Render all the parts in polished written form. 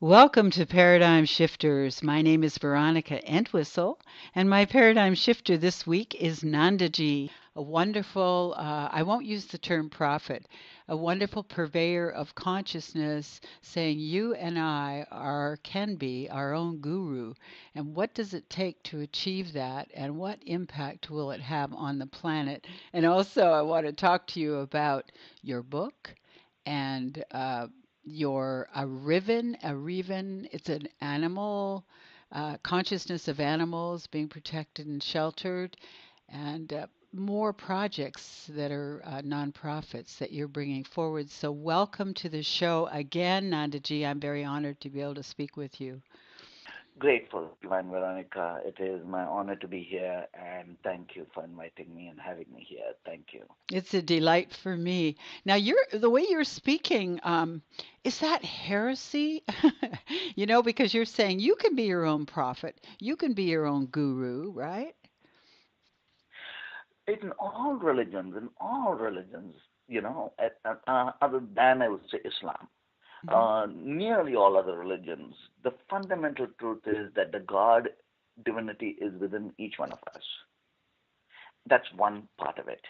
Welcome to Paradigm Shifters. My name is Veronica Entwistle, and my paradigm shifter this week is Nandhiji, a wonderful, I won't use the term prophet, a wonderful purveyor of consciousness saying you and I can be our own guru. And what does it take to achieve that? And what impact will it have on the planet? And also, I want to talk to you about your book and your a raven, it's an animal, consciousness of animals being protected and sheltered, and more projects that are nonprofits that you're bringing forward. So welcome to the show again, Nandaji. I'm very honored to be able to speak with you. Grateful, Divine Veronica. It is my honor to be here, and thank you for inviting me and having me here. Thank you. It's a delight for me. Now, the way you're speaking, is that heresy? Because you're saying you can be your own prophet, you can be your own guru, right? In all religions, other than I would say Islam, Hmm. nearly all other religions, the fundamental truth is that the God divinity is within each one of us. That's one part of it.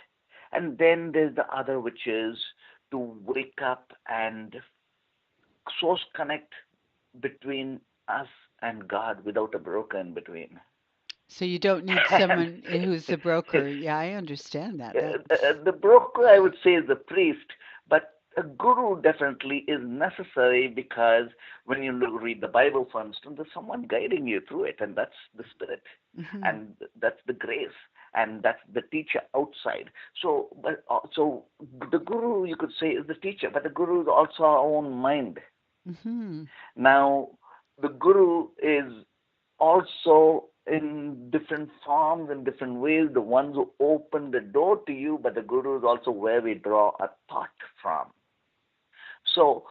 And then there's the other, which is to wake up and source connect between us and God without a broker in between. So you don't need And someone who's the broker. Yeah, I understand that. the broker, I would say, is the priest, but a guru definitely is necessary because when you read the Bible, for instance, there's someone guiding you through it, and that's the Spirit, Hmm. and that's the grace, and that's the teacher outside. So the guru, you could say, is the teacher, but the guru is also our own mind. Hmm. Now, the guru is also in different forms and different ways, the ones who open the door to you, but the guru is also where we draw a thought from. So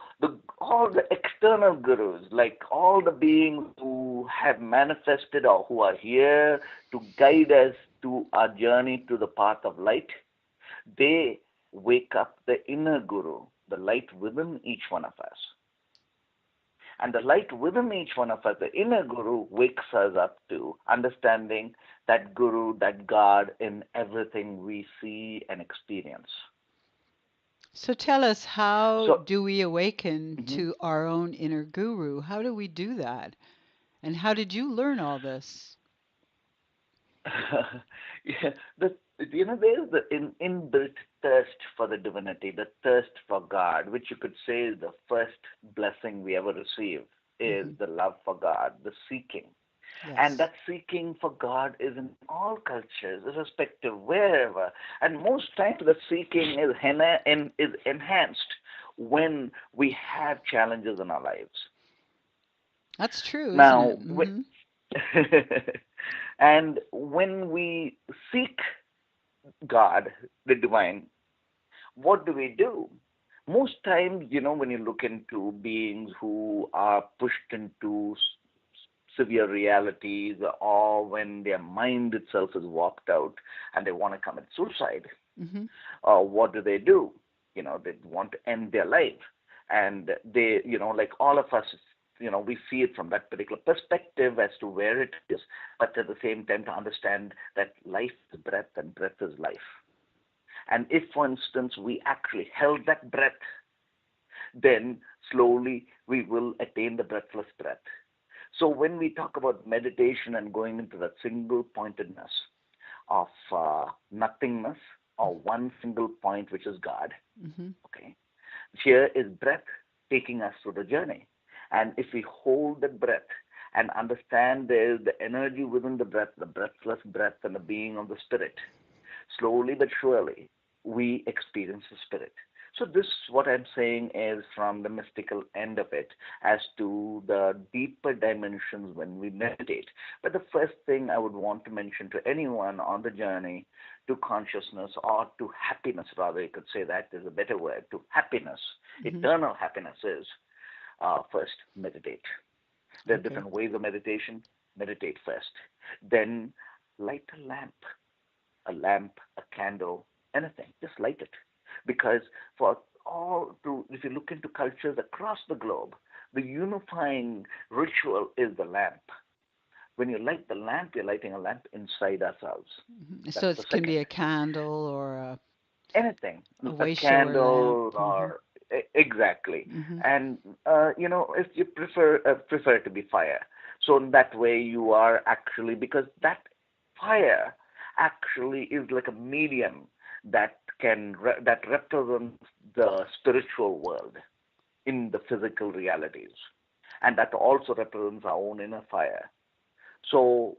all the external gurus, like all the beings who have manifested or who are here to guide us to our journey to the path of light, they wake up the inner guru, the light within each one of us. And the light within each one of us, the inner guru, wakes us up to understanding that guru, that God in everything we see and experience. So tell us, how So, do we awaken mhm. to our own inner guru? How do we do that? And how did you learn all this? Yeah, there's the inbuilt thirst for the divinity, the thirst for God, which you could say is the first blessing we ever receive, is Hmm. the love for God, the seeking. And Yes. that seeking for God is in all cultures, irrespective, wherever. And most times the seeking is enhanced when we have challenges in our lives. That's true, isn't it? Now, Hmm. and when we seek God, the divine, what do we do? Most times, when you look into beings who are pushed into severe realities, or when their mind itself is walked out and they want to commit suicide, Hmm. what do? They want to end their life. And they, like all of us, we see it from that particular perspective as to where it is, but at the same time to understand that life is breath and breath is life. And if, for instance, we actually held that breath, then slowly we will attain the breathless breath. So when we talk about meditation and going into that single pointedness of nothingness or one single point, which is God, Hmm. okay, here is breath taking us through the journey. And if we hold the breath and understand there is the energy within the breath, the breathless breath, and the being of the spirit, slowly but surely we experience the spirit. So this, what I'm saying, is from the mystical end of it as to the deeper dimensions when we meditate. But the first thing I would want to mention to anyone on the journey to consciousness, or to happiness, rather, you could say that is a better word, to happiness, Hmm. eternal happiness, is first meditate. There are Okay. different ways of meditation. Meditate first. Then light a lamp, a candle, anything. Just light it. Because for all to, if you look into cultures across the globe, The unifying ritual is the lamp. When you light the lamp, you're lighting a lamp inside ourselves. So That's the it can be second. a candle or Anything, a a way shower lamp. candle or exactly. Hmm. And if you prefer it to be fire, so in that way you are actually, because that fire actually is like a medium that that represents the spiritual world in the physical realities, and that also represents our own inner fire. So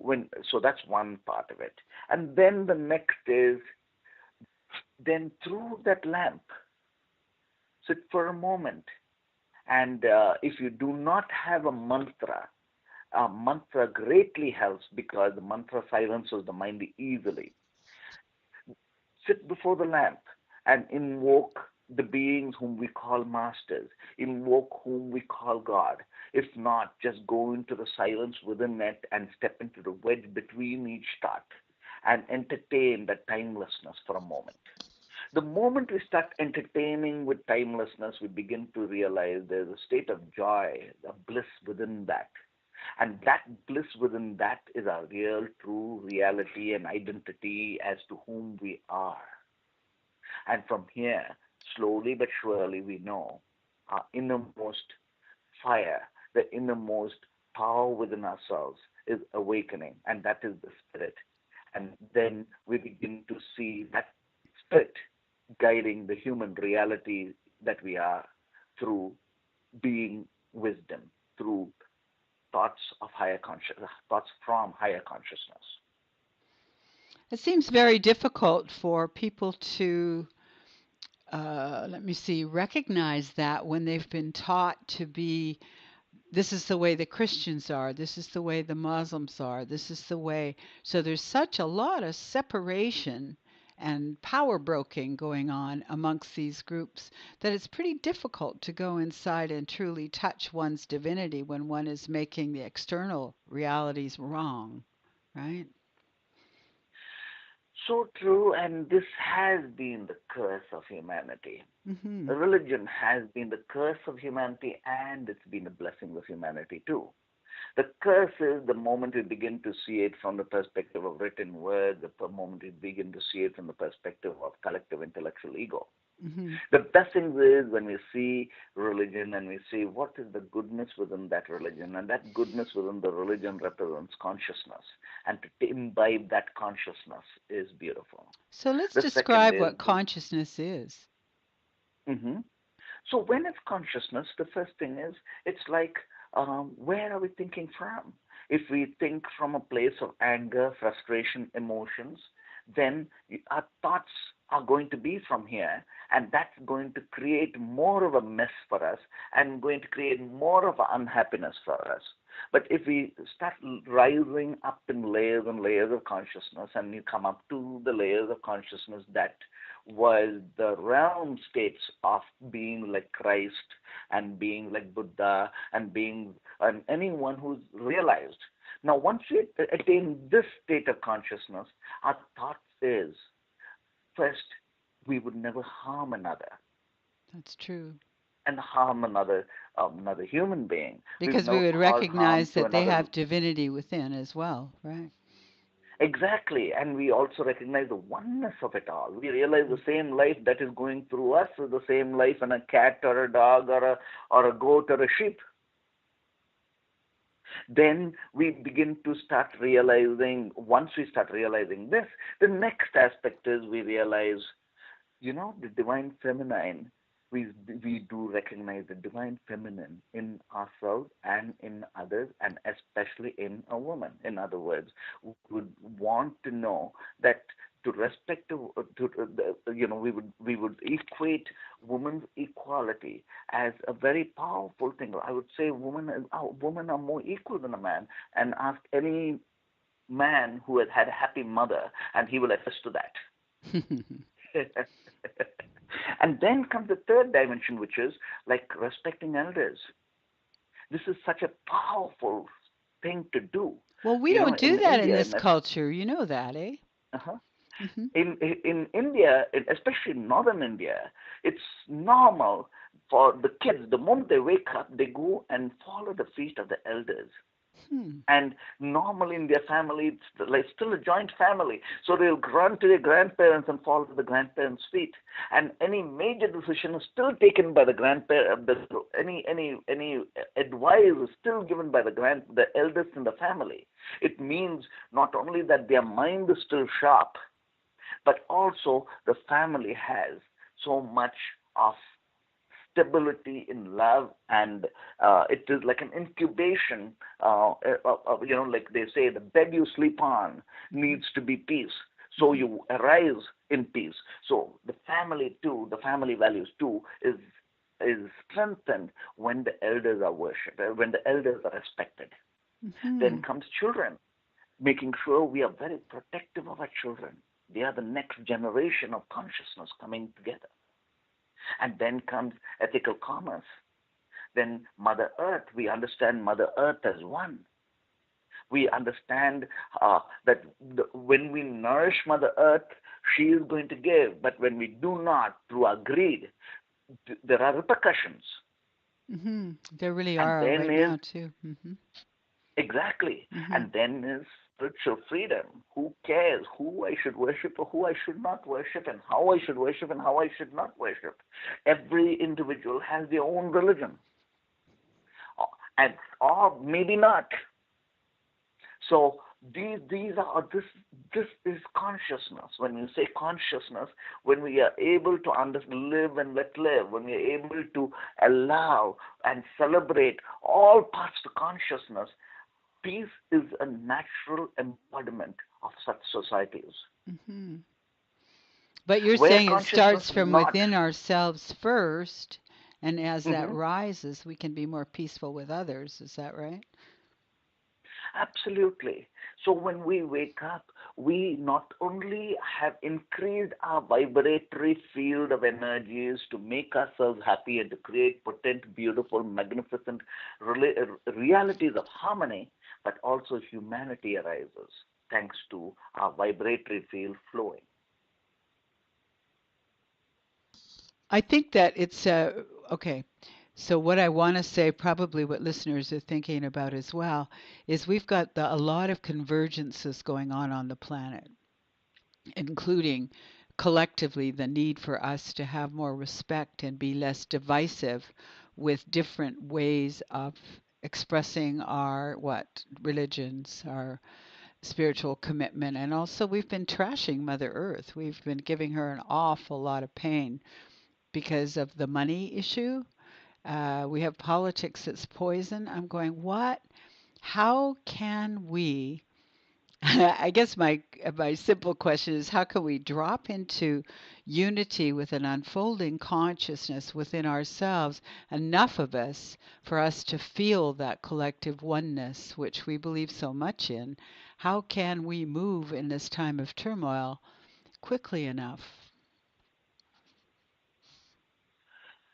that's one part of it. And then the next is, then through that lamp, sit for a moment. And if you do not have a mantra greatly helps, because the mantra silences the mind easily. Sit before the lamp and invoke the beings whom we call masters, invoke whom we call God. If not, just go into the silence within it and step into the wedge between each thought and entertain that timelessness for a moment. The moment we start entertaining with timelessness, we begin to realize there's a state of joy, a bliss within that. And that bliss within that is our real, true reality and identity as to whom we are. And from here, slowly but surely, we know our innermost fire, the innermost power within ourselves is awakening, and that is the spirit. And then we begin to see that spirit guiding the human reality that we are, through being wisdom, through thoughts from higher consciousness. It seems very difficult for people to, let me see, recognize that when they've been taught to be, this is the way the Christians are, this is the way the Muslims are, this is the way. So there's such a lot of separation and power broking going on amongst these groups that it's pretty difficult to go inside and truly touch one's divinity when one is making the external realities wrong, right? So true, and this has been the curse of humanity. Hmm. Religion has been the curse of humanity, and it's been a blessing of humanity too. The curse is the moment we begin to see it from the perspective of written word, the moment we begin to see it from the perspective of collective intellectual ego. Hmm. The blessings is when we see religion and we see what is the goodness within that religion, and that goodness within the religion represents consciousness, and to imbibe that consciousness is beautiful. So let's The second describe is what consciousness is. hmm so when it's consciousness, the first thing is, it's like, where are we thinking from? If we think from a place of anger, frustration, emotions, then our thoughts are going to be from here, and that's going to create more of a mess for us and going to create more of unhappiness for us. But if we start rising up in layers and layers of consciousness, and you come up to the layers of consciousness that was the realm states of being like Christ and being like Buddha and being and anyone who's realized. Now, once we attain this state of consciousness, our thought is, first, we would never harm another That's true. and harm another human being. We would Because we never would cause harm recognize to that they another. have divinity within as well, right? Exactly, and we also recognize the oneness of it all. We realize the same life that is going through us is the same life in a cat or a dog or a goat or a sheep. Then we begin to start realizing, once we start realizing this, the next aspect is we realize, the divine feminine, we do recognize the divine feminine in ourselves and in others, and especially in a woman. In other words, we would want to know that to respect we would equate women's equality as a very powerful thing. I would say women are more equal than a man, and ask any man who has had a happy mother, and he will attest to that. And then comes the third dimension, which is like respecting elders. This is such a powerful thing to do. Well, we don't do In that in India, this culture. You know that, eh? uh Hmm. in India, especially in northern India, it's normal for the kids, the moment they wake up, they go and follow the feet of the elders. Hmm. And normally in their family, it's like still a joint family. So they'll run to their grandparents and follow the grandparents' feet. And any major decision is still taken by the grandparents. Any advice is still given by the eldest in the family. It means not only that their mind is still sharp, but also the family has so much of stability in love, and it is like an incubation. Like they say, the bed you sleep on needs to be peace. So you arise in peace. So the family too, the family values too, is strengthened when the elders are worshipped, when the elders are respected. Then Hmm. comes children, making sure we are very protective of our children. They are the next generation of consciousness coming together. And then comes ethical commerce. Then Mother Earth, we understand Mother Earth as one. We understand that when we nourish Mother Earth, she is going to give. But when we do not, through our greed, there are repercussions. Hmm. There really And are then right is now too. Hmm. exactly. Hmm. And then is spiritual freedom. Who cares who I should worship or who I should not worship, and how I should worship and how I should not worship? Every individual has their own religion, and or maybe not. So these are this is consciousness. When you say consciousness, when we are able to live and let live, when we are able to allow and celebrate all parts of consciousness, peace is a natural embodiment of such societies. Hmm. But you're Where saying it consciousness starts is from not. within ourselves first, and as that Mhm. rises, we can be more peaceful with others. Is that right? Absolutely. So when we wake up, we not only have increased our vibratory field of energies to make ourselves happy and to create potent, beautiful, magnificent realities of harmony, but also humanity arises thanks to our vibratory field flowing. I think that it's okay. So what I want to say, probably what listeners are thinking about as well, is we've got a lot of convergences going on the planet, including collectively the need for us to have more respect and be less divisive with different ways of expressing our what religions, our spiritual commitment, and also we've been trashing Mother Earth. We've been giving her an awful lot of pain because of the money issue. We have politics that's poison. I'm going, what? How can we? I guess my simple question is, how can we drop into unity with an unfolding consciousness within ourselves, enough of us for us to feel that collective oneness, which we believe so much in? How can we move in this time of turmoil quickly enough?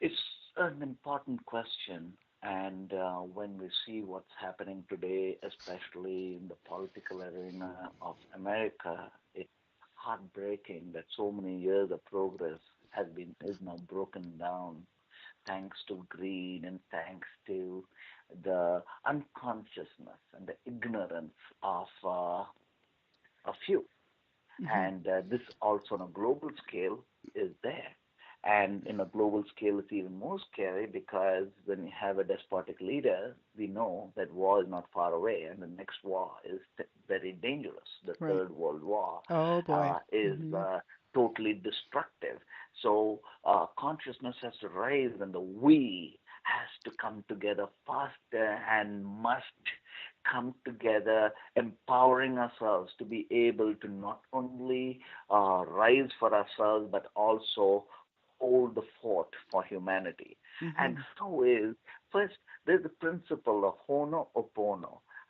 It's an important question. And when we see what's happening today, especially in the political arena of America, it's heartbreaking that so many years of progress is now broken down thanks to greed and thanks to the unconsciousness and the ignorance of a few. Hmm. And this also on a global scale is there. And in a global scale, it's even more scary because when you have a despotic leader, we know that war is not far away, and the next war is very dangerous. The Right. Third World War Oh boy. is Hmm. totally destructive. So consciousness has to rise, and the we has to come together faster and must come together, empowering ourselves to be able to not only rise for ourselves, but also hold the fort for humanity. And Hmm. so is, first, there's the principle of hono.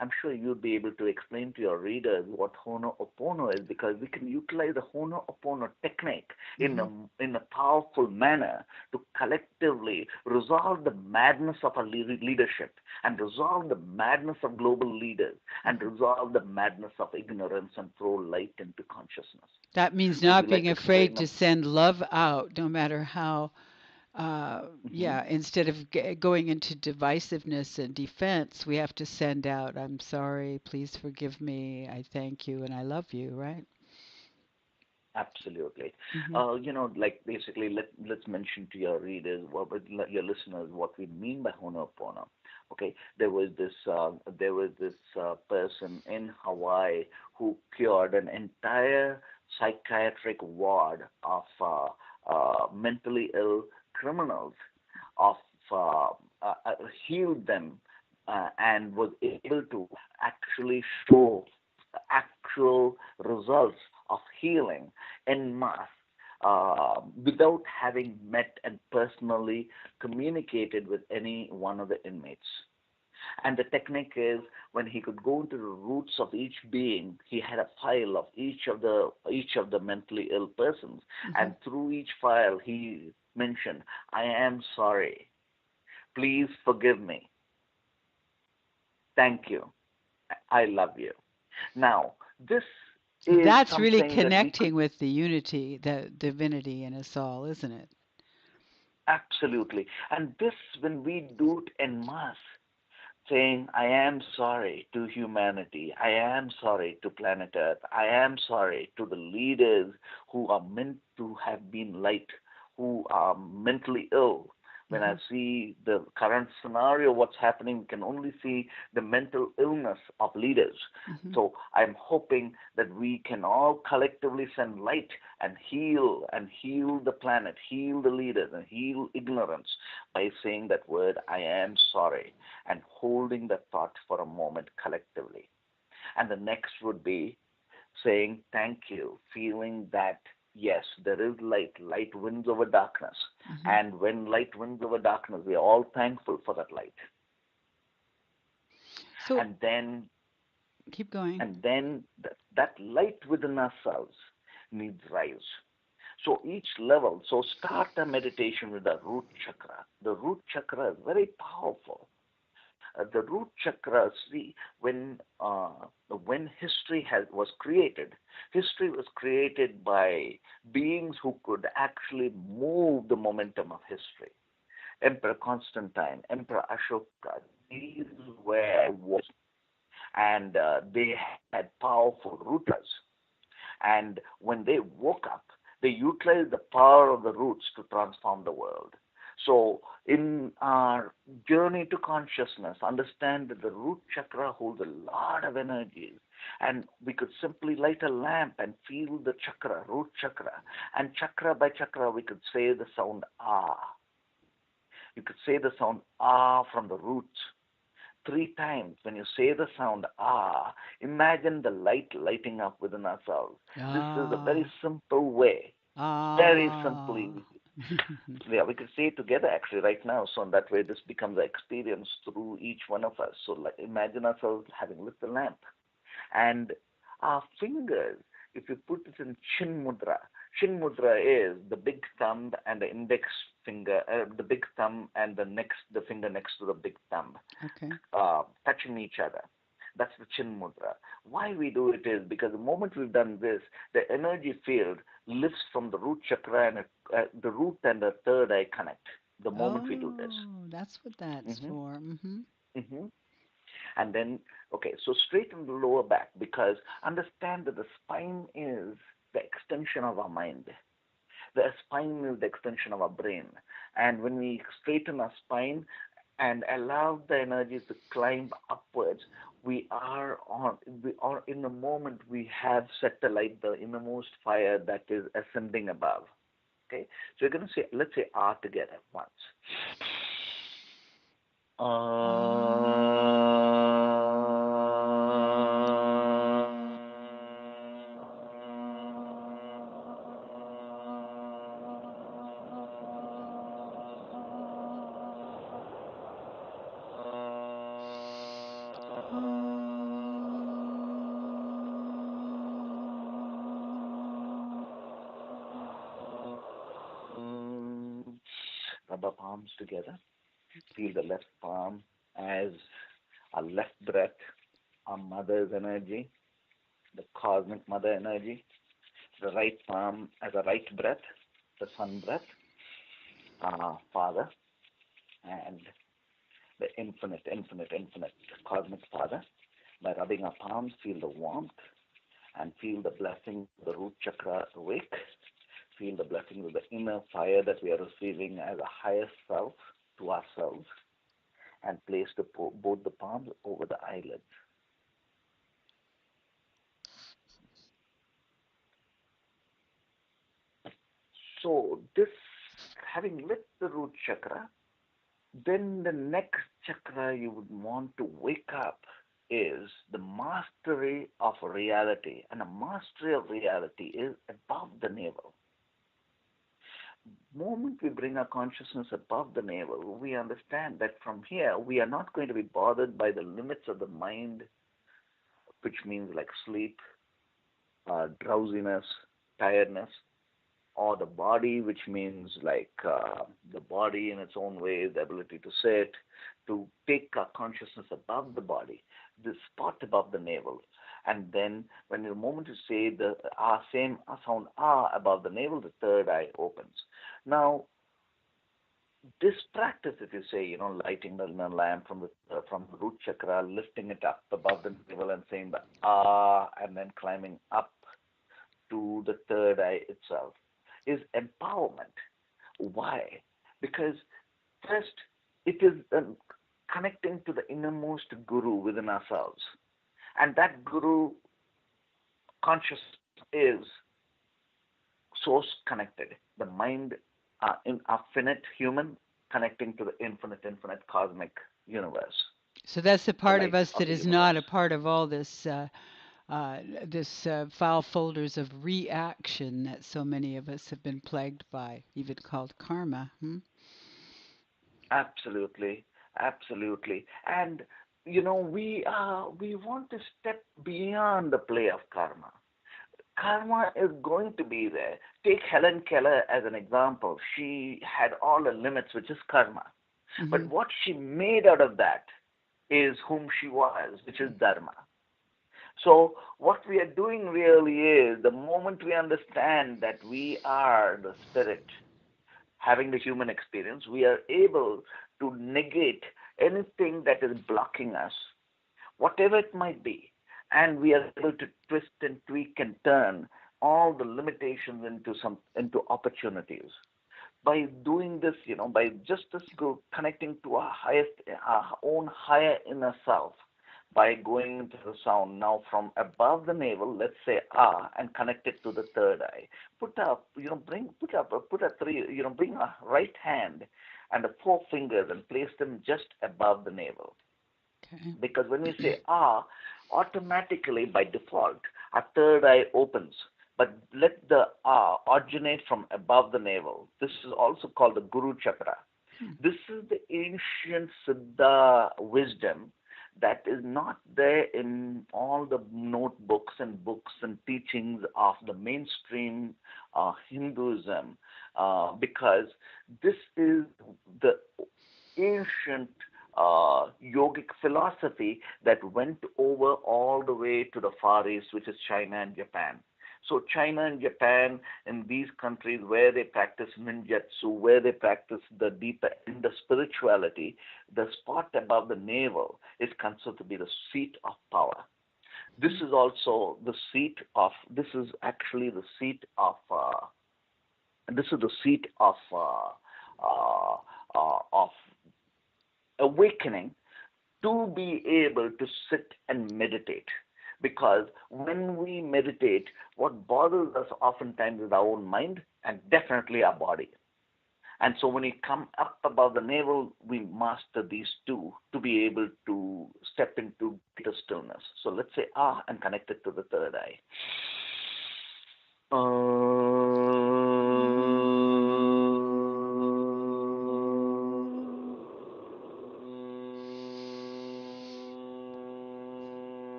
I'm sure you'll be able to explain to your readers what Ho'oponopono is, because we can utilize the Ho'oponopono technique Hmm. in a powerful manner to collectively resolve the madness of our leadership, and resolve the madness of global leaders, and Hmm. resolve the madness of ignorance, and throw light into consciousness. That means Would you not like being to afraid explain? to send love out, no matter how Hmm. Yeah, instead of going into divisiveness and defense, we have to send out, I'm sorry, please forgive me, I thank you, and I love you, right? Absolutely. Hmm. Like basically, let's mention to your readers, your listeners, what we mean by Honopono. Okay, there was this person in Hawaii who cured an entire psychiatric ward of mentally ill criminals, of uh, healed them, and was able to actually show actual results of healing en masse, without having met and personally communicated with any one of the inmates. And the technique is, when he could go into the roots of each being, he had a file of each of the mentally ill persons, Hmm. and through each file he mentioned, "I am sorry. Please forgive me. Thank you. I love you." Now, this So is that's really something that we could connecting with the unity, the divinity in us all, isn't it? absolutely, and this, when we do it en masse, saying, "I am sorry to humanity. I am sorry to planet Earth. I am sorry to the leaders who are meant to have been light, who are mentally ill." When I Hmm. see the current scenario, what's happening, we can only see the mental illness of leaders. Hmm. So I'm hoping that we can all collectively send light and heal the planet, heal the leaders, and heal ignorance by saying that word, "I am sorry," and holding the thought for a moment collectively. And the next would be saying thank you, feeling that yes, there is light. Light wins over darkness. Hmm. And when light wins over darkness, we are all thankful for that light. So And then keep going. that light within ourselves needs rise. So each level, so start a meditation with the root chakra. The root chakra is very powerful. The root chakra, see, when history was created by beings who could actually move the momentum of history. Emperor Constantine, Emperor Ashoka, these were wars, and they had powerful rootless. And when they woke up, they utilized the power of the roots to transform the world. So, in our journey to consciousness, understand that the root chakra holds a lot of energies. And we could simply light a lamp and feel the chakra, root chakra. And chakra by chakra, we could say the sound ah. You could say the sound ah from the roots three times. When you say the sound ah, imagine the light lighting up within ourselves. This is a very Ah, simple way, very ah. simply. Yeah, we could say it together actually right now. So in that way, this becomes an experience through each one of us. So like, imagine ourselves having lit the lamp, and our fingers, if you put it in chin mudra, chin mudra is the big thumb and the index finger, the big thumb and the finger next to the big thumb, Okay. touching each other. That's the chin mudra. Why we do it is because the moment we've done this, the energy field lifts from the root chakra, and the root and the third eye connect. The moment we do this. Oh, that's what that's Hmm. for. Hmm. Hmm. And then, okay, so straighten the lower back, because understand that the spine is the extension of our mind. The spine is the extension of our brain. And when we straighten our spine and allow the energies to climb upwards, we are in the moment we have set alight the innermost fire that is ascending above. Okay, so we're going to say, let's say "ah" together once. Rub our palms together. Feel the left palm as our left breath, our mother's energy, the cosmic mother energy. The right palm as a right breath, the sun breath. Father and the infinite cosmic Father. By rubbing our palms, feel the warmth and feel the blessing of the root chakra awake. Feel the blessing of the inner fire that we are receiving as a higher self to ourselves, and place both the palms over the eyelids. So this, having lit the root chakra, then the next chakra you would want to wake up is the mastery of reality. And the mastery of reality is above the navel. The moment we bring our consciousness above the navel, we understand that from here we are not going to be bothered by the limits of the mind, which means like sleep, drowsiness, tiredness, or the body, which means like the body in its own way, the ability to sit, to take our consciousness above the body, the spot above the navel. And then when the moment you say the same sound above the navel, the third eye opens. Now, this practice, if you say, lighting the lamp from the root chakra, lifting it up above the navel and saying the and then climbing up to the third eye itself, is empowerment. Why? Because first, it is connecting to the innermost guru within ourselves. And that guru conscious is source connected. The mind, finite human, connecting to the infinite cosmic universe. So that's the The part of light us of that the is not universe. a part of all this file folders of reaction that so many of us have been plagued by, even called karma. Absolutely, absolutely. And we want to step beyond the play of karma. Karma is going to be there. Take Helen Keller as an example. She had all the limits, which is karma. But what she made out of that is whom she was, which is dharma. So what we are doing really is, the moment we understand that we are the spirit having the human experience, we are able to negate anything that is blocking us, whatever it might be. And we are able to twist and tweak and turn all the limitations into opportunities. By doing this, by just this connecting to our own higher inner self, by going into the sound now from above the navel, let's say and connect it to the third eye. Put up, put a three, bring a right hand and the four fingers and place them just above the navel. Okay. Because when we say automatically by default, our third eye opens. But let the originate from above the navel. This is also called the Guru Chakra. This is the ancient Siddha wisdom that is not there in all the notebooks and books and teachings of the mainstream Hinduism, because this is the ancient yogic philosophy that went over all the way to the Far East, which is China and Japan. So China and Japan, in these countries where they practice ninjutsu, where they practice the deeper end of spirituality, the spot above the navel is considered to be the seat of power. This is also the seat of. This is actually the seat of. This is the seat of awakening, to be able to sit and meditate. Because when we meditate, what bothers us oftentimes is our own mind and definitely our body. And so when we come up above the navel, we master these two to be able to step into greater stillness. So let's say and connect it to the third eye.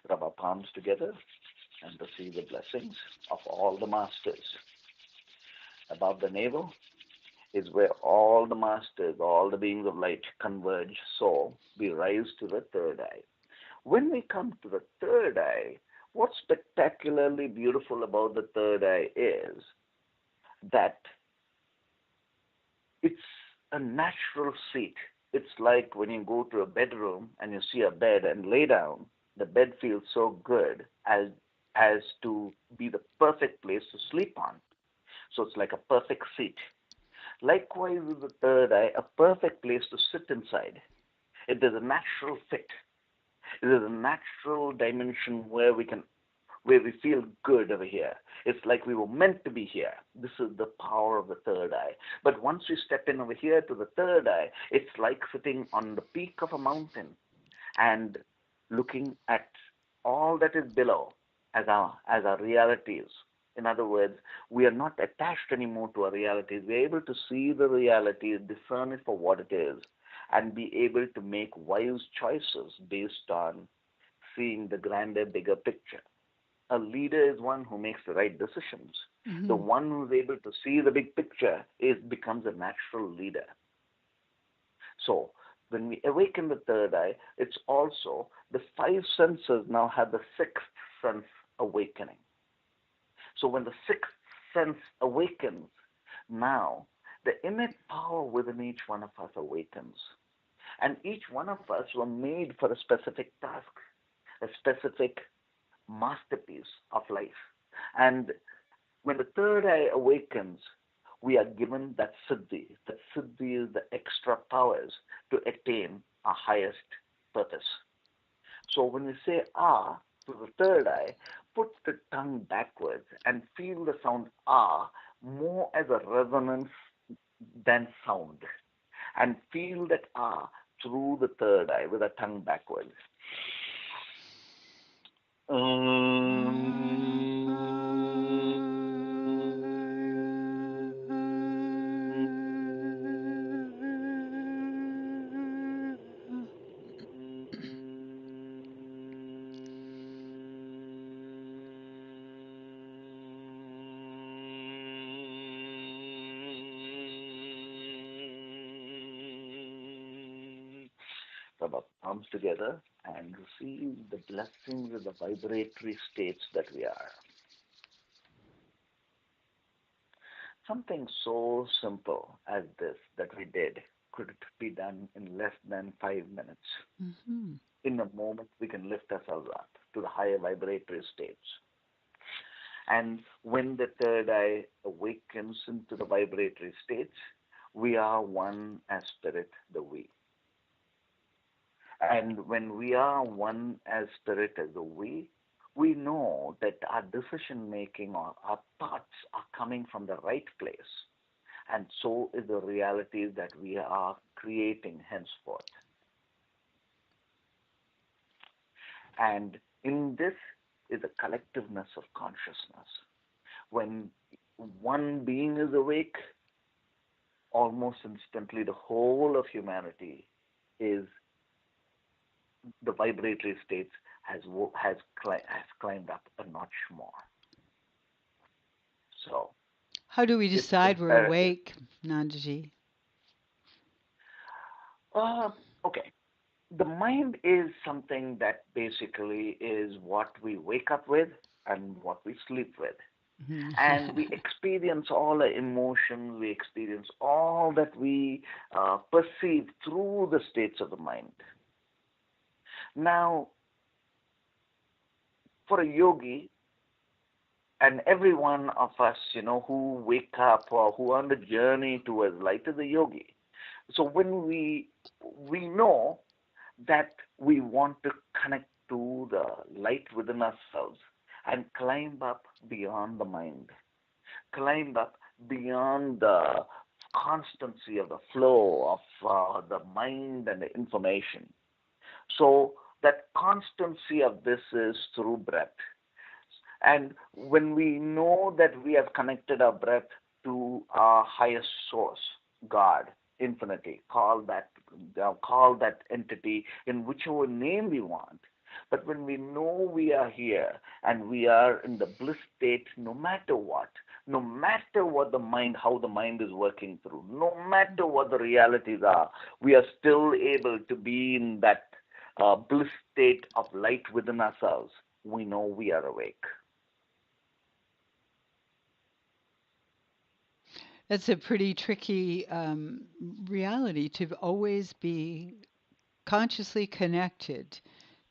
Rub our palms together and receive the blessings of all the masters. Above the navel is where all the masters, all the beings of light converge. So we rise to the third eye. When we come to the third eye, what's spectacularly beautiful about the third eye is that it's a natural seat. It's like when you go to a bedroom and you see a bed and lay down, the bed feels so good as to be the perfect place to sleep on. So it's like a perfect seat. Likewise, with the third eye, a perfect place to sit inside. It is a natural fit. It is a natural dimension where we feel good over here. It's like we were meant to be here. This is the power of the third eye. But once we step in over here to the third eye, it's like sitting on the peak of a mountain and looking at all that is below as our realities. In other words, we are not attached anymore to our realities. We are able to see the reality, discern it for what it is, and be able to make wise choices based on seeing the grander, bigger picture. A leader is one who makes the right decisions. The Hmm. one who's able to see the big picture becomes a natural leader. So when we awaken the third eye, it's also the five senses now have the sixth sense awakening. So when the sixth sense awakens, now the innate power within each one of us awakens. And each one of us were made for a specific task, a specific masterpiece of life. And when the third eye awakens, we are given that siddhi. That siddhi is the extra powers to attain our highest purpose. So when we say ah to the third eye, put the tongue backwards and feel the sound ah more as a resonance than sound. And feel that ah through the third eye with the tongue backwards. Rub our palms together and receive the blessings of the vibratory states that we are. Something so simple as this that we did could be done in less than 5 minutes. Hmm. In a moment, we can lift ourselves up to the higher vibratory states. And when the third eye awakens into the vibratory states, we are one as spirit, the we. And when we are one as spirit as the we know that our decision making or our thoughts are coming from the right place. And so is the reality that we are creating henceforth. And in this is a collectiveness of consciousness. When one being is awake, almost instantly the whole of humanity is the vibratory states has climbed up a notch more. So How do we it's decide we're imperative. awake, Nandhiji? Uh, okay. The mind is something that basically is what we wake up with and what we sleep with. Mhm. And we experience all the emotions, we experience all that we perceive through the states of the mind. Now, for a yogi, and every one of us, who wake up or who are on the journey towards light is a yogi. So when we know that we want to connect to the light within ourselves and climb up beyond the mind, climb up beyond the constancy of the flow of the mind and the information. So that constancy of this is through breath. And when we know that we have connected our breath to our highest source, God, infinity, call that entity in whichever name we want. But when we know we are here and we are in the bliss state, no matter what, No matter what the mind, how the mind is working through, no matter what the realities are, we are still able to be in that bliss state of light within ourselves. We know we are awake. That's a pretty tricky reality to always be consciously connected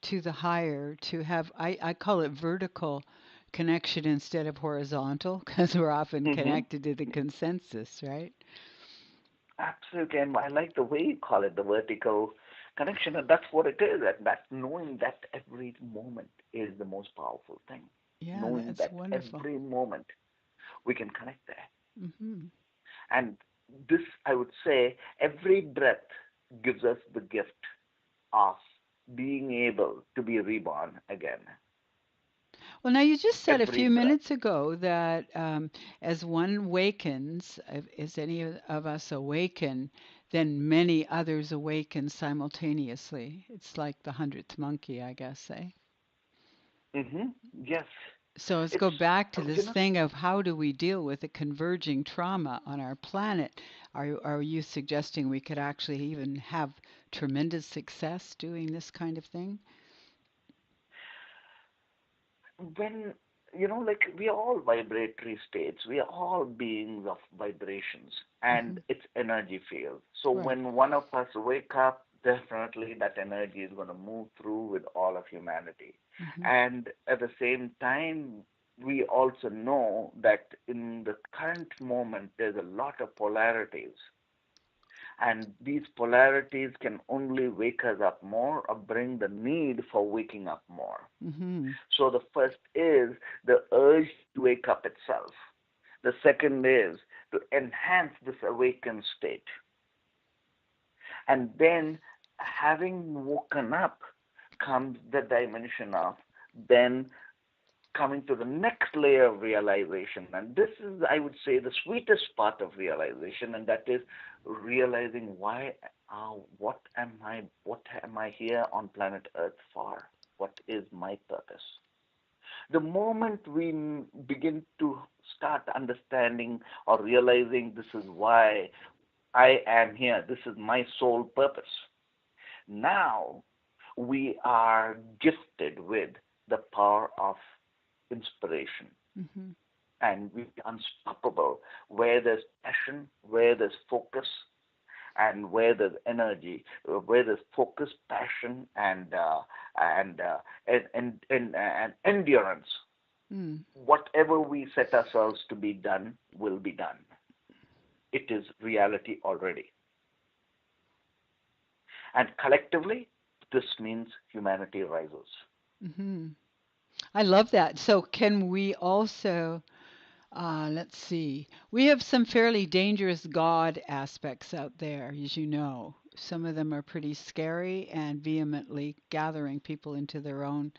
to the higher, to have, I call it vertical connection instead of horizontal, because we're often Hmm. connected to the consensus, right? Absolutely, and I like the way you call it the vertical connection, and that's what it is. And that knowing that every moment is the most powerful thing. Yeah, Knowing that's that wonderful. every moment we can connect there. Hmm. And this, I would say, every breath gives us the gift of being able to be reborn again. Well, now you just said a Every few breath. minutes ago that as one wakens, as any of us awaken, then many others awaken simultaneously. It's like the hundredth monkey, I guess, eh? Yes. So let's It's, go back to you this know, thing of how do we deal with the converging trauma on our planet? Are you suggesting we could actually even have tremendous success doing this kind of thing? when, like we are all vibratory states, we are all beings of vibrations, Hmm. and it's energy field. So Right. when one of us wake up, definitely that energy is going to move through with all of humanity. Hmm. And at the same time, we also know that in the current moment, there's a lot of polarities, and these polarities can only wake us up more or bring the need for waking up more. Hmm. So the first is the urge to wake up itself. The second is to enhance this awakened state. And then, having woken up, comes the dimension of then coming to the next layer of realization. And this is, I would say, the sweetest part of realization, and that is realizing what am I here on planet Earth for? What is my purpose? The moment we begin to start understanding or realizing this is why I am here, this is my sole purpose, now we are gifted with the power of inspiration, Hmm. and we are unstoppable where there's passion, where there's focus, and where there's energy, where there's focus, passion, and, uh, and endurance. Mm. Whatever we set ourselves to be done will be done. It is reality already. And collectively, this means humanity rises. Hmm. I love that. So, can we also, let's see, we have some fairly dangerous God aspects out there, as you know. Some of them are pretty scary and vehemently gathering people into their own,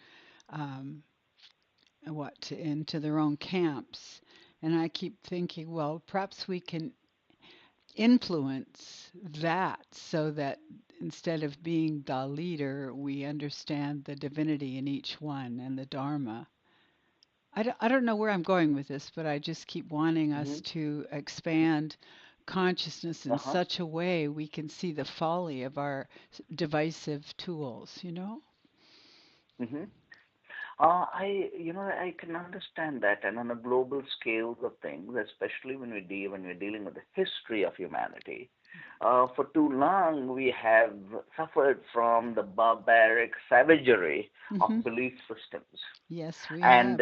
um, into their own camps. And I keep thinking, well, perhaps we can influence that so that instead of being the leader, we understand the divinity in each one and the Dharma. I don't know where I'm going with this, but I just keep wanting us Mm-hmm. to expand consciousness in Uh-huh. such a way we can see the folly of our divisive tools, you know? Mm-hmm. I can understand that, and on a global scale of things, especially when we're dealing with the history of humanity, for too long we have suffered from the barbaric savagery Hmm. of belief systems, Yes, we and have.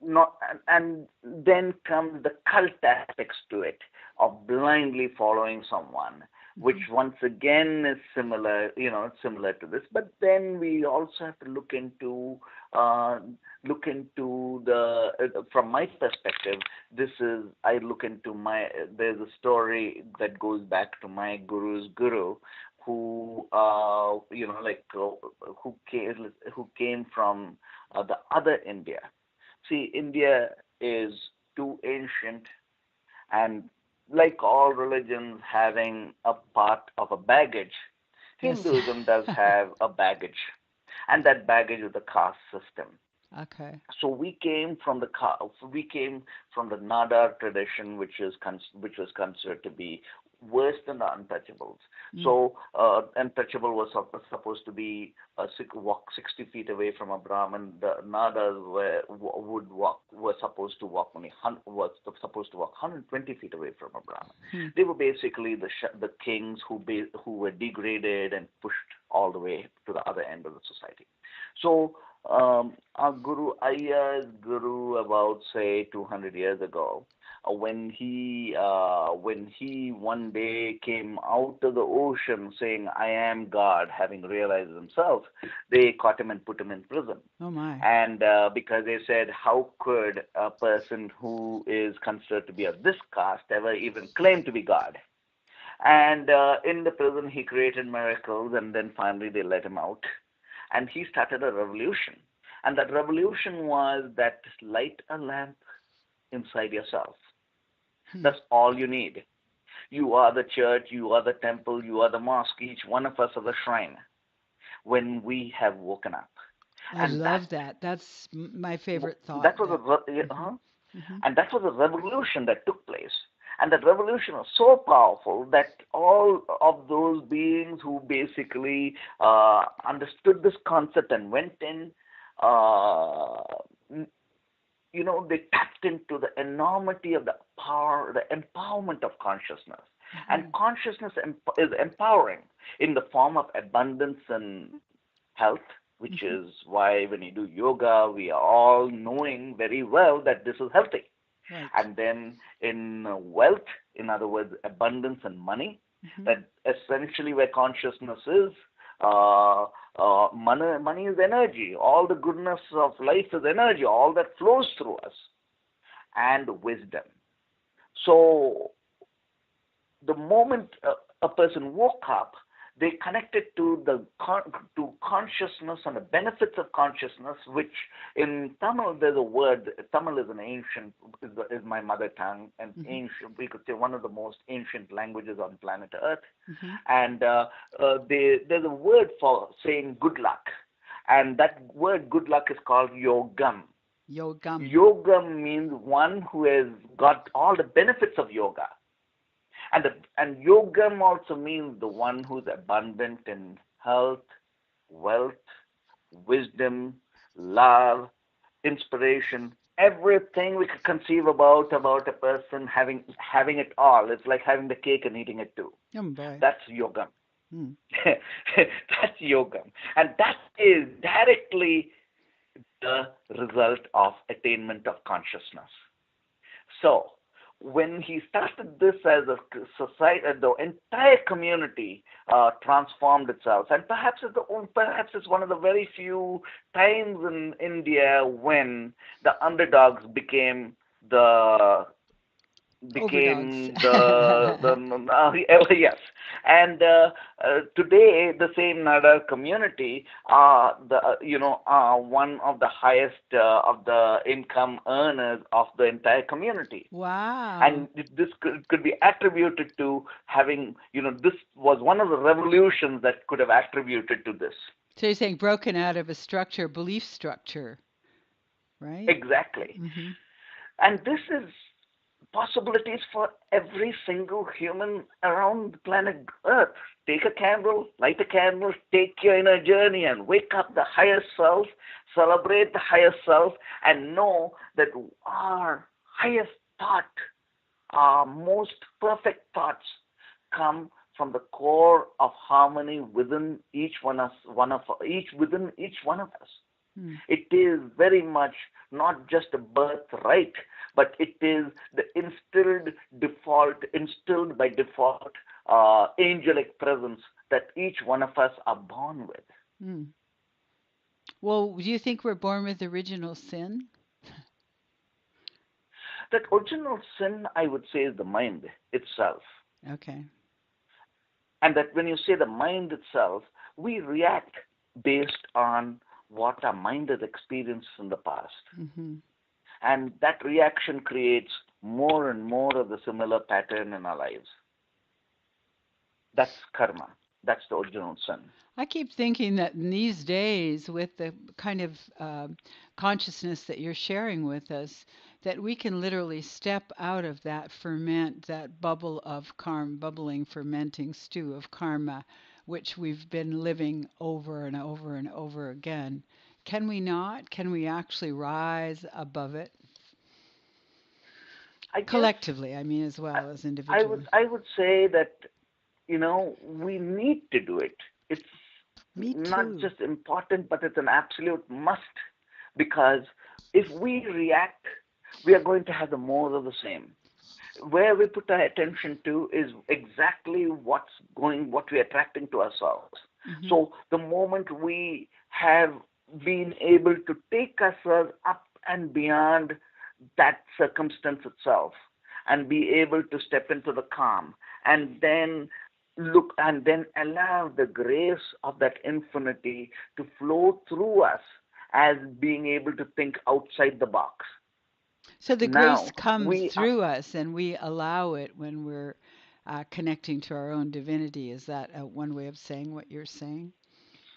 not, and then comes the cult aspects to it of blindly following someone, which Hmm. once again is similar to this. But then we also have to uh, look into the from my perspective. This is I look into my there's a story that goes back to my guru's guru, who who came from the other India. See, India is too ancient, and like all religions having a part of a baggage, Yes. Hinduism does have a baggage, and that baggage is the caste system. Okay. So we came from the Nada tradition, which was considered to be worse than the untouchables. Mm. So untouchable was supposed to be walk 60 feet away from a Brahmin. The Nadas were supposed to walk supposed to walk 120 feet away from a Brahmin. Hmm. They were basically the kings who were degraded and pushed all the way to the other end of the society. So our Aya's guru, about say 200 years ago, when he one day came out of the ocean saying, "I am God," having realized himself, they caught him and put him in prison. Oh my. And because they said, how could a person who is considered to be of this caste ever even claim to be God? And in the prison, he created miracles, and then finally they let him out. And he started a revolution. And that revolution was that light a lamp inside yourself. Hmm. That's all you need. You are the church, you are the temple, you are the mosque. Each one of us are the shrine when we have woken up. I And love that. That's my favorite thought. that was That. a Hmm. Hmm. and that was a revolution that took place. And that revolution was so powerful that all of those beings who basically understood this concept and went in, uh, they tapped into the enormity of the power, the empowerment of consciousness. And Hmm. consciousness is empowering in the form of abundance and health, which Hmm. is why when you do yoga, we are all knowing very well that this is healthy. Right. And then in wealth, in other words, abundance and money, Hmm. that essentially where consciousness is, uh, money is energy. All the goodness of life is energy, all that flows through us, and wisdom. So the moment a person woke up, they connected to to consciousness and the benefits of consciousness. Which in Tamil there's a word. Tamil is an ancient is my mother tongue, and Hmm. ancient, we could say, one of the most ancient languages on planet Earth. Hmm. And there's a word for saying good luck, and that word good luck is called yogam. Yogam. Yogam means one who has got all the benefits of yoga. And yogam also means the one who's abundant in health, wealth, wisdom, love, inspiration, everything we could conceive about a person having it all. It's like having the cake and eating it too. Oh boy. That's yogam. Hmm. That's yogam. And that is directly the result of attainment of consciousness. So when he started this as a society, the entire community transformed itself, and perhaps it's one of the very few times in India when the underdogs the Overdogs. became yes. And today the same Nada community are one of the highest of the income earners of the entire community. Wow. And this could be attributed to having, this was one of the revolutions that could have attributed to this. So you're saying broken out of a structure, belief structure, right? Exactly. Hmm. And this is possibilities for every single human around the planet Earth. Take a candle, light a candle, take your inner journey and wake up the higher self, celebrate the higher self, and know that our highest thought, our most perfect thoughts come from the core of harmony within each within each one of us. Hmm. It is very much not just a birthright, but it is the instilled by default, angelic presence that each one of us are born with. Hmm. Well, do you think we're born with original sin? That original sin, I would say, is the mind itself. Okay. And that when you say the mind itself, we react based on what our mind has experienced in the past. Hmm. And that reaction creates more and more of the similar pattern in our lives. That's karma. That's the original sin. I keep thinking that in these days, with the kind of consciousness that you're sharing with us, that we can literally step out of that ferment, that bubble of karma, bubbling, fermenting stew of karma, which we've been living over and over and over again. Can we not? Can we actually rise above it? I guess Collectively, I mean, as I, well as I would individually. I would say that we need to do it. It's Me not too. just important, but it's an absolute must because if we react, we are going to have the more of the same. Where we put our attention to is exactly what we're attracting to ourselves. Hmm. So the moment we have been able to take ourselves up and beyond that circumstance itself and be able to step into the calm and then look and then allow the grace of that infinity to flow through us as being able to think outside the box. So the grace Now comes we are through us and we allow it when we're connecting to our own divinity. Is that one way of saying what you're saying?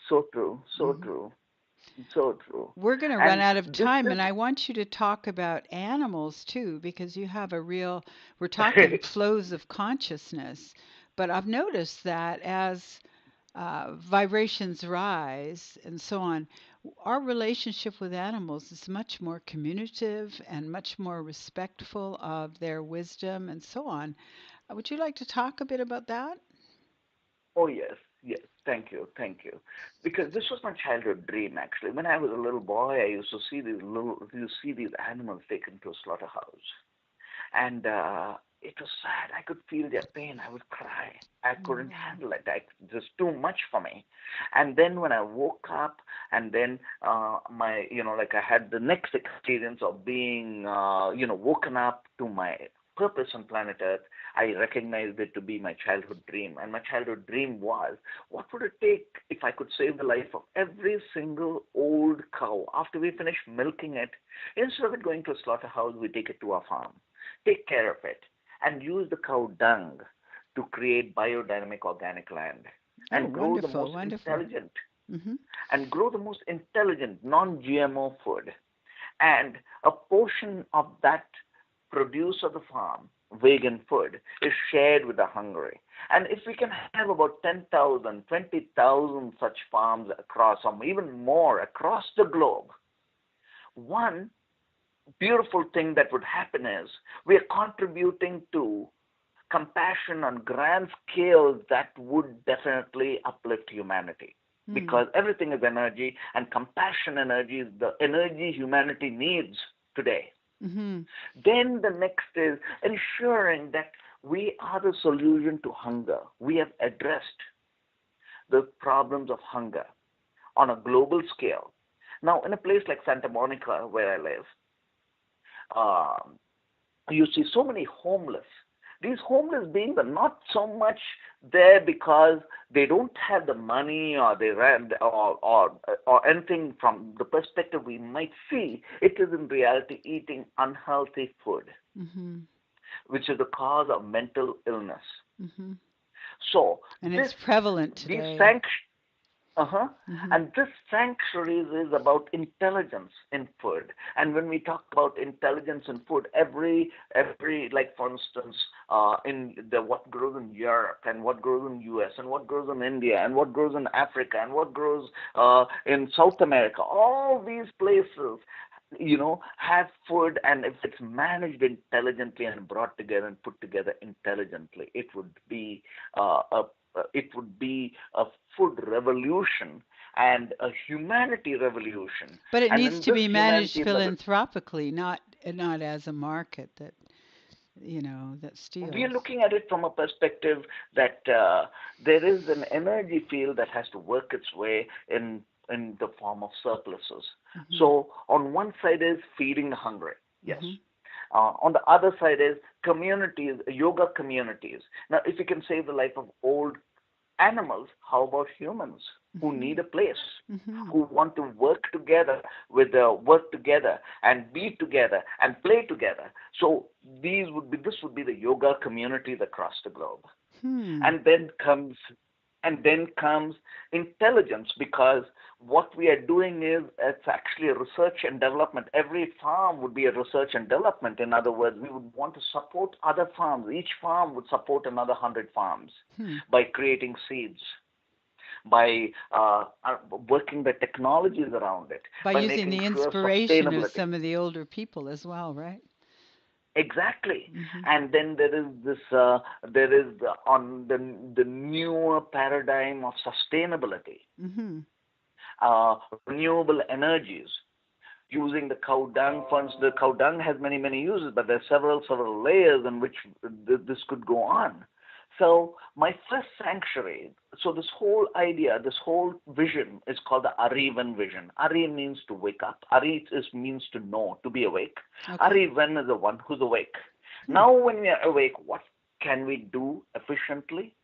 so true, so Hmm. true, so true. We're going to run And out of this time, is and I want you to talk about animals too, because you have a real, we're talking flows of consciousness. But I've noticed that as vibrations rise and so on, our relationship with animals is much more communicative and much more respectful of their wisdom and so on. Would you like to talk a bit about that? oh yes, yes. Thank you, thank you. Because this was my childhood dream actually. When I was a little boy, I used to see these animals taken to a slaughterhouse. And it was sad. I could feel their pain. I would cry. I Oh, couldn't wow. handle it. It was too much for me. And then when I woke up, and then like I had the next experience of being, woken up to my purpose on planet Earth. I recognized it to be my childhood dream. And my childhood dream was, what would it take if I could save the life of every single old cow after we finish milking it? Instead of it going to a slaughterhouse, we take it to our farm, take care of it, and use the cow dung to create biodynamic organic land Oh, and grow the wonderful, most wonderful. intelligent Hmm. non-GMO food. And a portion of that produce of the farm, vegan food, is shared with the hungry. And if we can have about 10,000, 20,000 such farms across, or even more across the globe, one beautiful thing that would happen is we are contributing to compassion on grand scales that would definitely uplift humanity Mm. because everything is energy and compassion energy is the energy humanity needs today. Hmm. Then the next is ensuring that we are the solution to hunger. We have addressed the problems of hunger on a global scale. Now, in a place like Santa Monica, where I live, um, you see so many homeless. These homeless beings are not so much there because they don't have the money or they ran or anything from the perspective we might see. It is in reality eating unhealthy food, Hmm. which is the cause of mental illness. Hmm. So And this it's prevalent these today. sanctions. Uh-huh. Hmm. And this sanctuaries is about intelligence in food. And when we talk about intelligence in food, every like for instance, in the what grows in Europe and what grows in US and what grows in India and what grows in Africa and what grows in South America, all these places, have food, and if it's managed intelligently and brought together and put together intelligently, uh, a it would be a food revolution and a humanity revolution. But it And needs in to this be managed humanity philanthropically, not as a market that that we are steals. looking at it from a perspective that there is an energy field that has to work its way in the form of surpluses. Hmm. So on one side is feeding the hungry, yes. Hmm. On the other side is communities, yoga communities. Now, if you can save the life of old animals, how about humans who Hmm. need a place, Hmm. who want to work together and be together and play together? So this would be the yoga communities across the globe. Hmm. And then comes And then comes intelligence, because what we are doing is it's actually a research and development. Every farm would be a research and development. In other words, we would want to support other farms. Each farm would support another 100 farms Hmm. by creating seeds, by working the technologies around it, By by using making the sure inspiration of sustainability. some of the older people as well, right? Exactly. Mm-hmm. And then there is this, there is on the newer paradigm of sustainability, Mm-hmm. renewable energies, using the cow dung. Funds, the cow dung has many, many uses, but there are several layers in which this could go on. So my first sanctuary, so this whole idea, this whole vision is called the Arivan vision. Ari means to wake up. Ari means to know, to be awake. Okay. Arivan is the one who's awake. Hmm. Now when we are awake, what can we do efficiently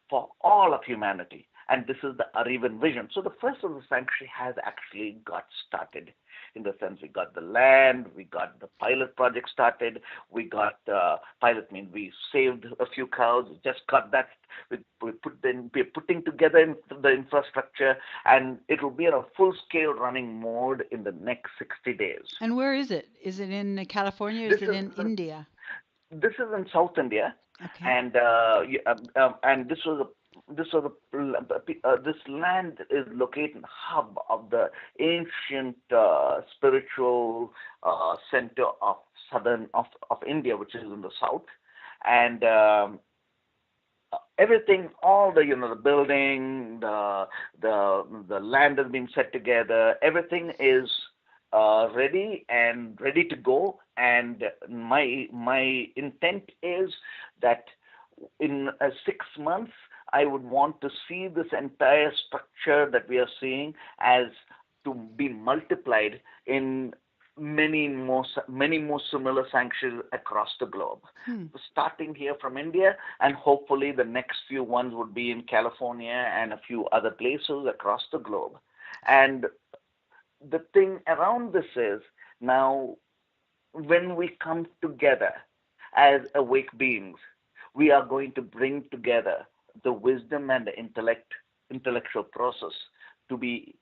for all of humanity? And this is the Arivan vision. So the first of the sanctuary has actually got started. In the sense, we got the land, we got the pilot project started, we got pilot means we saved a few cows, just got that. We're putting together the infrastructure, and it will be in a full scale running mode in the next 60 days. And where is it? Is it in California or This is it is in India? this is in South India, Okay. and this land is located in the hub of the ancient spiritual center of southern of India, which is in the south, and everything, all the the building, the land has been set together. Everything is ready to go. And my intent is that in 6 months, I would want to see this entire structure that we are seeing as to be multiplied in many more similar sanctuaries across the globe, Hmm. starting here from India, and hopefully the next few ones would be in California and a few other places across the globe. And the thing around this is, now when we come together as awake beings, we are going to bring together the wisdom and the intellectual process to be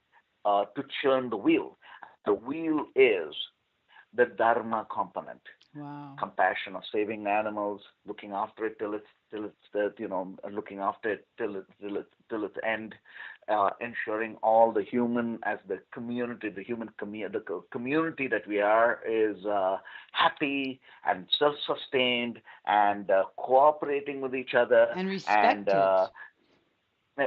to churn the wheel. The wheel is the dharma component, Wow. compassion of saving animals, looking after it till it's looking after it till its end, ensuring all the human as the community, the community that we are is happy and self-sustained and cooperating with each other, And and respected.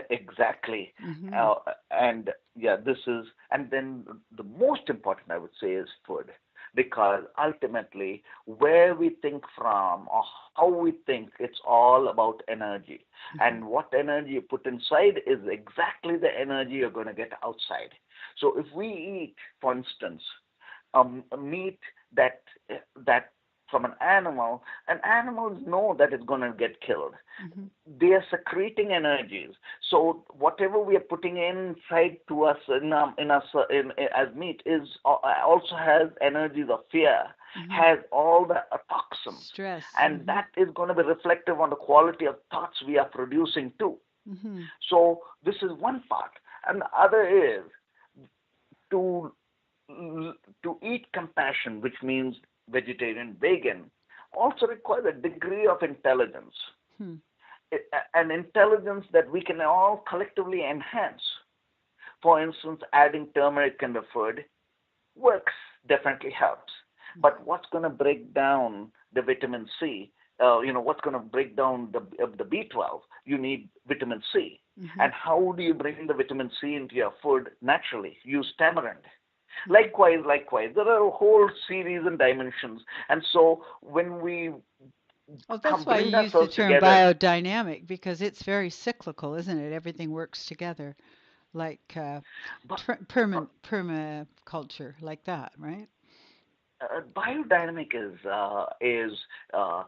exactly. Mm-hmm. uh, and yeah, this is, and then the most important, I would say, is food, because ultimately where we think from or how we think, it's all about energy. Mm-hmm. And what energy you put inside is exactly the energy you're going to get outside. So if we eat, for instance, meat that that from an animal, and animals know that it's going to get killed, Mm-hmm. they are secreting energies. So whatever we are putting inside to us in us as meat is also has energies of fear, Mm-hmm. has all the toxins, Stress. and Mm-hmm. that is going to be reflective on the quality of thoughts we are producing too. Mm-hmm. So this is one part, and the other is to to eat compassion, which means vegetarian, vegan, also requires a degree of intelligence, Hmm. an intelligence that we can all collectively enhance. For instance, adding turmeric in the food works, definitely helps. But what's going to break down the vitamin C? What's going to break down the B12? You need vitamin C. Mm-hmm. And how do you bring the vitamin C into your food naturally? Use tamarind. Mm-hmm. Likewise, there are a whole series and dimensions. And so when we Well, that's come why bring you use the ourselves term together, biodynamic because it's very cyclical, isn't it? Everything works together, like but permaculture, like that, right? biodynamic is uh,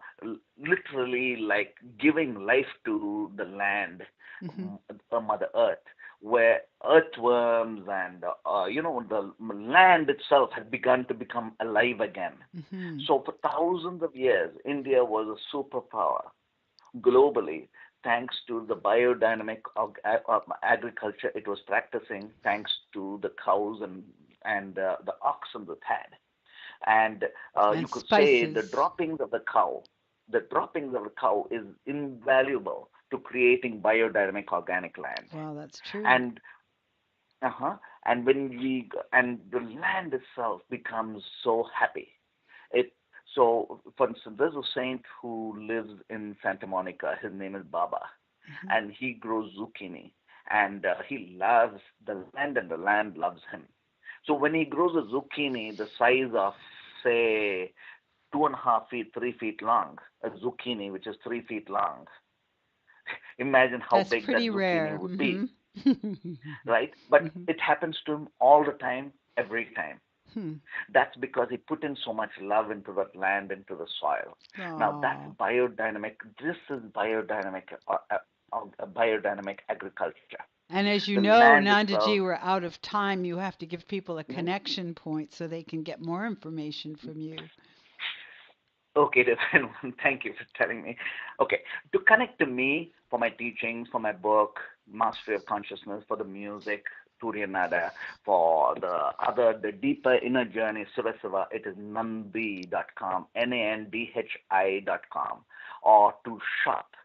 literally like giving life to the land, Mm-hmm. Mother Earth, where earthworms and the land itself had begun to become alive again. Mm-hmm. So for thousands of years, India was a superpower globally. thanks to the biodynamic agriculture it was practicing, thanks to the cows and the oxen it had. And you And could say the spices. droppings of the cow is invaluable to creating biodynamic organic land. Well, that's true. And uh-huh, and when we and the land itself becomes so happy. It so, for instance, there's a saint who lives in Santa Monica. His name is Baba, Hmm. and he grows zucchini, and he loves the land, and the land loves him. So when he grows a zucchini the size of, say, 2.5 feet, 3 feet long, a zucchini which is 3 feet long, imagine how That's big that pretty zucchini rare. would Hmm. be, right? But Hmm. it happens to him all the time, every time. Hmm. That's because he put in so much love into that land, into the soil. Now that's Oh. biodynamic. This is biodynamic agriculture. And as you The know, land Nandhiji, itself. we're out of time. You have to give people a Mhm. connection point so they can get more information from you. Okay, Divine One, thank you for telling me. Okay, to connect to me for my teachings, for my book, Mastery of Consciousness, for the music, Turiya Nada, for the deeper inner journey, Siva Siva, it is nandhi.com, Nandhi.com, or to shop.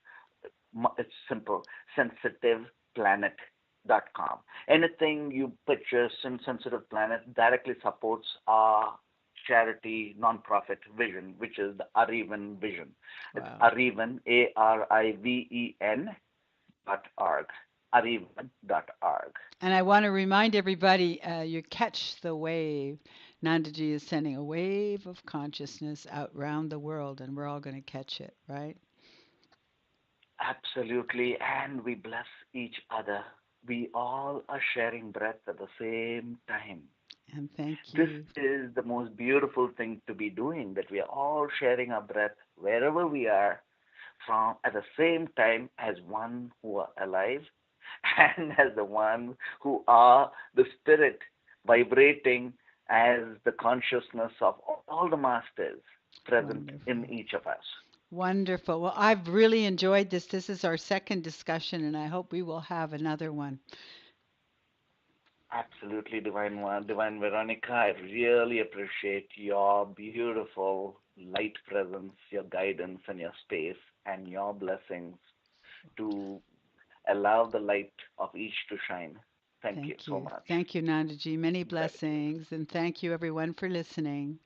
It's simple, sensitiveplanet.com. Anything you purchase in Sensitive Planet directly supports our charity nonprofit vision, which is the Arivan vision. It's Wow. Arivan, Ariven .org. Arivan.org. And I want to remind everybody you catch the wave. Nandhiji is sending a wave of consciousness out round the world, and we're all going to catch it, right? Absolutely, and we bless each other. We all are sharing breath at the same time. And thank This you. is the most beautiful thing to be doing, that we are all sharing our breath wherever we are, from at the same time as one who are alive and as the one who are the spirit vibrating as the consciousness of all the masters present in Wonderful. each of us. Wonderful. Well, I've really enjoyed this. This is our second discussion, and I hope we will have another one. Absolutely, Divine One, Divine Veronica. I really appreciate your beautiful light presence, your guidance, and your space, and your blessings to allow the light of each to shine. Thank you Thank so you. much. Thank you, Nandiji. Many Gratitude. blessings, and thank you, everyone, for listening.